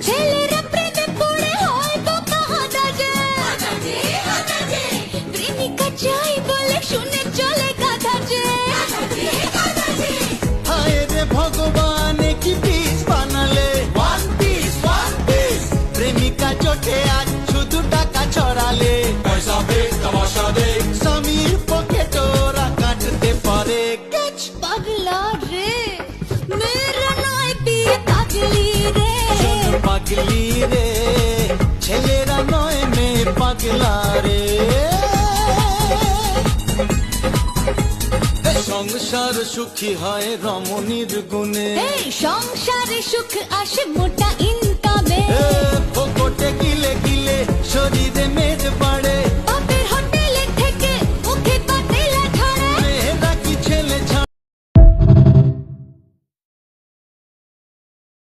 ছেলেরা প্রেমে পড়ে হয় বোকা হাজাজে প্রেমিকা চাই বলে শুনে চলে গাধাজে হায় রে ভগবান কি পিস বানালে ওয়ান পিস প্রেমিকা জোটে আজ শুধু টাকা ছড়ালে পয়সা দেখ তমাশা দেখ স্বামীর পক্ষে তোরা কাটতে পারে टच पगला रे मेरा नाय पिए पगली रे পাগলি রে ছেলেরা নয় মেয়ে পাগলা রে সংসার সুখী হয় রমণীর গুণে এই সংসারে সুখ আসে মোটা ইনকামে ফোকটে গিলে গিলে শরীরে মেদ বাড়ে